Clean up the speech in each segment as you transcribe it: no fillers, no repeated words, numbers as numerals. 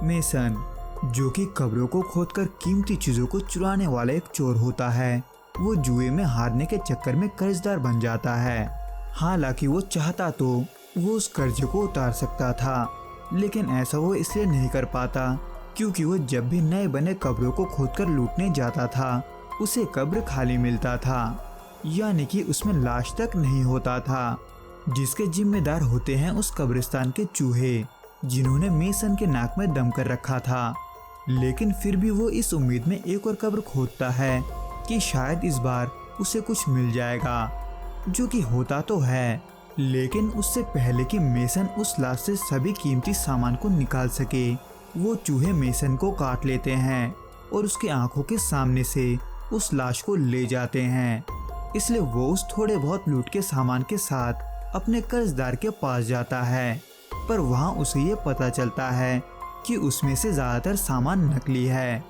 Mason, जो कि कब्रों को खोदकर कीमती चीजों को चुराने वाला एक चोर होता है, वो जुए में हारने के चक्कर में कर्जदार बन जाता है। हालांकि वो चाहता तो वो उस कर्ज को उतार सकता था, लेकिन ऐसा वो इसलिए नहीं कर पाता क्योंकि वो जब भी नए बने कब्रों को खोदकर लूटने जाता था, उसे कब्र खाली मिलता था, यानी कि उसमें लाश तक नहीं होता था, जिसके जिम्मेदार होते हैं उस कब्रिस्तान के चूहे, जिन्होंने मेसन के नाक में दम कर रखा था। लेकिन फिर भी वो इस उम्मीद में एक और कब्र खोदता है कि शायद इस बार उसे कुछ मिल जाएगा, जो कि होता तो है। लेकिन उससे पहले कि मेसन उस लाश से सभी कीमती सामान को निकाल सके, वो चूहे मेसन को काट लेते हैं और उसकी आंखों के सामने से उस लाश को ले जाते हैं। इसलिए वो उस थोड़े बहुत लूट के सामान के साथ अपने कर्जदार के पास जाता है, पर वहाँ उसे ये पता चलता है कि उसमें से ज्यादातर सामान नकली है,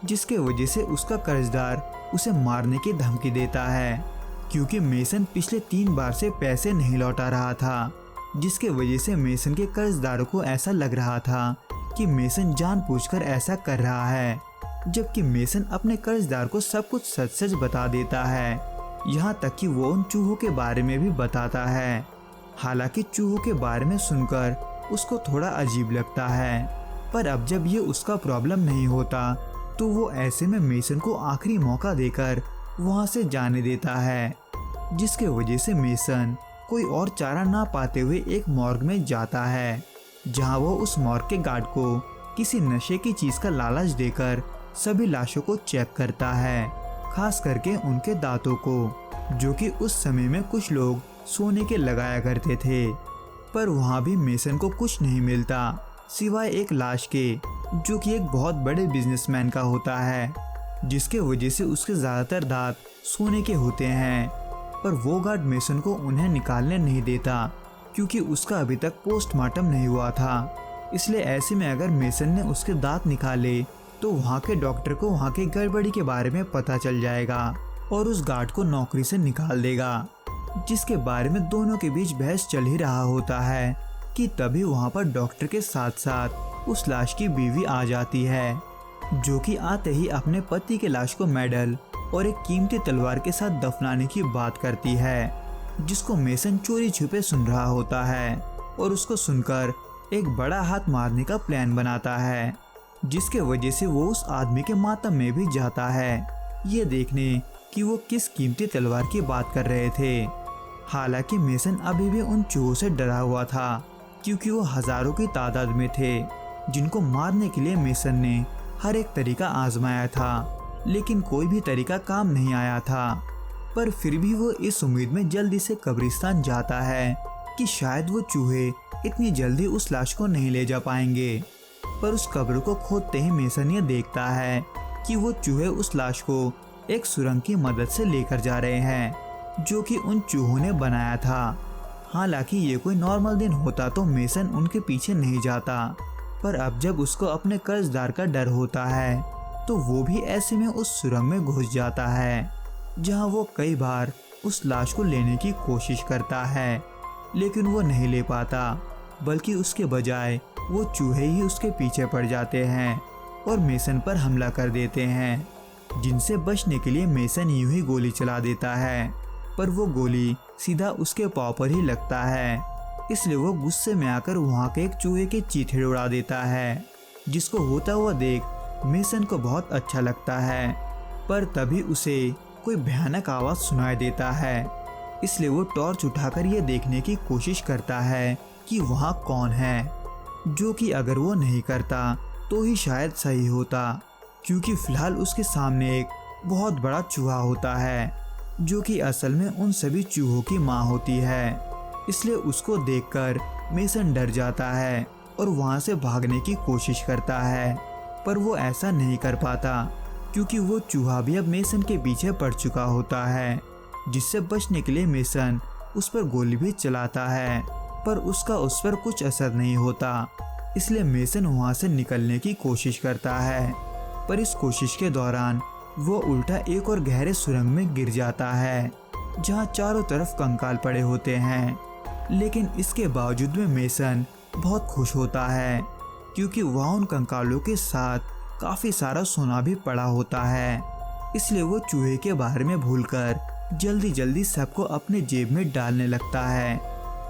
जिसके वजह से उसका कर्जदार उसे मारने की धमकी देता है, क्योंकि मेसन पिछले 3 बार से पैसे नहीं लौटा रहा था, जिसके वजह से मेसन के कर्जदारों को ऐसा लग रहा था कि मेसन जानबूझकर ऐसा कर रहा है, जबकि मेसन अपने कर्जदार को सब कुछ सच सच बता देता है, यहाँ तक कि वो उन चूहों के बारे में भी बताता है। हालांकि चूहों के बारे में सुनकर उसको थोड़ा अजीब लगता है, पर अब जब ये उसका प्रॉब्लम नहीं होता तो वो ऐसे में मेसन को आखिरी मौका देकर वहाँ से जाने देता है, जिसके वजह से मेसन कोई और चारा ना पाते हुए एक मॉर्ग में जाता है, जहाँ वो उस मॉर्ग के गार्ड को किसी नशे की चीज का लालच देकर सभी लाशों को चेक करता है, खास करके उनके दांतों को, जो कि उस समय में कुछ लोग सोने के लगाया करते थे। पर वहाँ भी मेसन को कुछ नहीं मिलता सिवाय एक लाश के, जो कि एक बहुत बड़े बिजनेसमैन का होता है, जिसके वजह से उसके ज्यादातर दांत सोने के होते हैं। पर वो गार्ड मेसन को उन्हें निकालने नहीं देता क्योंकि उसका अभी तक पोस्टमार्टम नहीं हुआ था। इसलिए ऐसे में अगर मेसन ने उसके दांत निकाले तो वहाँ के डॉक्टर को वहाँ के गड़बड़ी के बारे में पता चल जाएगा और उस गार्ड को नौकरी से निकाल देगा, जिसके बारे में दोनों के बीच बहस चल ही रहा होता है कि तभी वहाँ पर डॉक्टर के साथ साथ उस लाश की बीवी आ जाती है, जो कि आते ही अपने पति के लाश को मेडल और एक कीमती तलवार के साथ दफनाने की बात करती है, जिसको मेसन चोरी छुपे सुन रहा होता है और उसको सुनकर एक बड़ा हाथ मारने का प्लान बनाता है, जिसके वजह से वो उस आदमी के मातम में भी जाता है, ये देखने कि वो किस कीमती तलवार की बात कर रहे थे। हालांकि मेसन अभी भी उन चूहों से डरा हुआ था क्योंकि वो हजारों की तादाद में थे, जिनको मारने के लिए मेसन ने हर एक तरीका आजमाया था, लेकिन कोई भी तरीका काम नहीं आया था। पर फिर भी वो इस उम्मीद में जल्दी से कब्रिस्तान जाता है कि शायद वो चूहे इतनी जल्दी उस लाश को नहीं ले जा पाएंगे। पर उस कब्र को खोदते ही मेसन ये देखता है कि वो चूहे उस लाश को एक सुरंग की मदद से लेकर जा रहे हैं, जो कि उन चूहों ने बनाया था। हालांकि ये कोई नॉर्मल दिन होता तो मेसन उनके पीछे नहीं जाता, पर अब जब उसको अपने कर्जदार का डर होता है तो वो भी ऐसे में उस सुरंग में घुस जाता है, जहां वो कई बार उस लाश को लेने की कोशिश करता है, लेकिन वो नहीं ले पाता, बल्कि उसके बजाय वो चूहे ही उसके पीछे पड़ जाते हैं और मेसन पर हमला कर देते हैं, जिनसे बचने के लिए मेसन यूं ही गोली चला देता है, पर वो गोली सीधा उसके पाँव पर ही लगता है। इसलिए वो गुस्से में आकर वहाँ के एक चूहे के चीथड़े उड़ा देता है, जिसको होता हुआ देख मेसन को बहुत अच्छा लगता है। पर तभी उसे कोई भयानक आवाज सुनाई देता है, इसलिए वो टॉर्च उठाकर ये देखने की कोशिश करता है कि वहाँ कौन है, जो कि अगर वो नहीं करता तो ही शायद सही होता, क्योंकि फिलहाल उसके सामने एक बहुत बड़ा चूहा होता है, जो कि असल में उन सभी चूहों की माँ होती है। इसलिए उसको देखकर मेसन डर जाता है और वहाँ से भागने की कोशिश करता है, पर वो ऐसा नहीं कर पाता क्योंकि वो चूहा भी अब मेसन के पीछे पड़ चुका होता है, जिससे बचने के लिए मेसन उस पर गोली भी चलाता है, पर उसका उस पर कुछ असर नहीं होता। इसलिए मेसन वहाँ से निकलने की कोशिश करता है, पर इस कोशिश के दौरान वो उल्टा एक और गहरे सुरंग में गिर जाता है, जहाँ चारों तरफ कंकाल पड़े होते हैं। लेकिन इसके बावजूद में मेसन बहुत खुश होता है क्योंकि वहाँ उन कंकालों के साथ काफी सारा सोना भी पड़ा होता है। इसलिए वो चूहे के बारे में भूलकर जल्दी जल्दी सबको अपने जेब में डालने लगता है।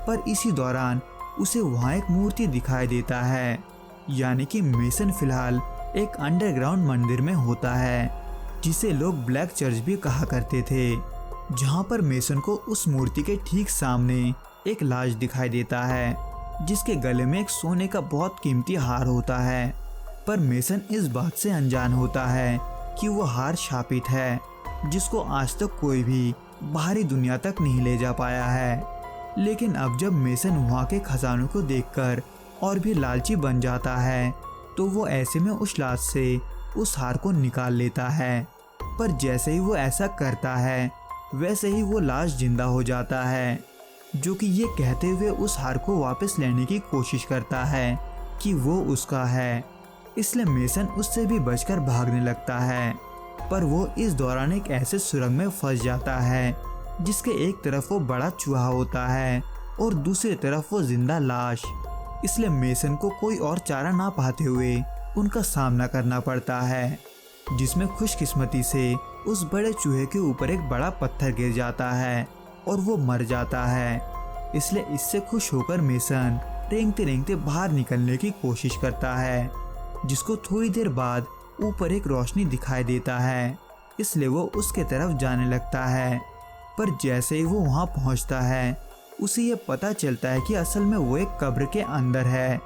पर इसी दौरान उसे वहाँ एक मूर्ति दिखाई देता है, यानी कि मेसन फिलहाल एक अंडरग्राउंड मंदिर में होता है, जिसे लोग ब्लैक चर्च भी कहा करते थे। जहाँ पर मेसन को उस मूर्ति के ठीक सामने एक लाश दिखाई देता है, जिसके गले में एक सोने का बहुत कीमती हार होता है। पर मेसन इस बात से अनजान होता है कि वो हार शापित है, जिसको आज तक कोई भी बाहरी दुनिया तक नहीं ले जा पाया है। लेकिन अब जब मेसन वहाँ के खजानों को देखकर और भी लालची बन जाता है, तो वो ऐसे में उस लाश से उस हार को निकाल लेता है। पर जैसे ही वो ऐसा करता है, वैसे ही वो लाश जिंदा हो जाता है, जो कि ये कहते हुए उस हार को वापस लेने की कोशिश करता है कि वो उसका है। इसलिए मेसन उससे भी बचकर भागने लगता है। पर वो इस दौरान एक ऐसे सुरंग में फंस जाता है, जिसके एक तरफ वो बड़ा चूहा होता है और दूसरी तरफ वो जिंदा लाश। इसलिए मेसन को कोई और चारा ना पाते हुए उनका सामना करना पड़ता है, जिसमें खुशकिस्मती से उस बड़े चूहे के ऊपर एक बड़ा पत्थर गिर जाता है और वो मर जाता है। इसलिए इससे खुश होकर मेसन रेंगते रेंगते बाहर निकलने की कोशिश करता है, जिसको थोड़ी देर बाद ऊपर एक रोशनी दिखाई देता है। इसलिए वो उसके तरफ जाने लगता है। पर जैसे ही वो वहाँ पहुँचता है, उसे ये पता चलता है कि असल में वो एक कब्र के अंदर है,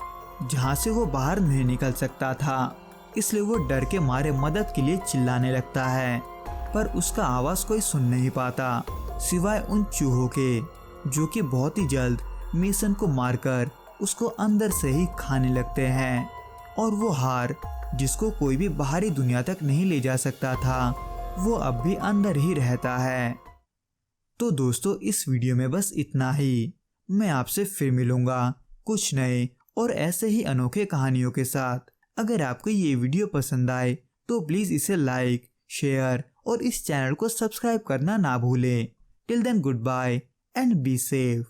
जहाँ से वो बाहर नहीं निकल सकता था। इसलिए वो डर के मारे मदद के लिए चिल्लाने लगता है, पर उसका आवाज़ कोई सुन नहीं पाता, सिवाय उन चूहों के, जो कि बहुत ही जल्द मेसन को मारकर उसको अंदर से ही खाने लगते हैं। और वो हार, जिसको कोई भी बाहरी दुनिया तक नहीं ले जा सकता था, वो अब भी अंदर ही रहता है। तो दोस्तों, इस वीडियो में बस इतना ही। मैं आपसे फिर मिलूंगा कुछ नए और ऐसे ही अनोखे कहानियों के साथ। अगर आपको ये वीडियो पसंद आए तो प्लीज़ इसे लाइक, शेयर और इस चैनल को सब्सक्राइब करना ना भूलें। Till then, good bye and be safe.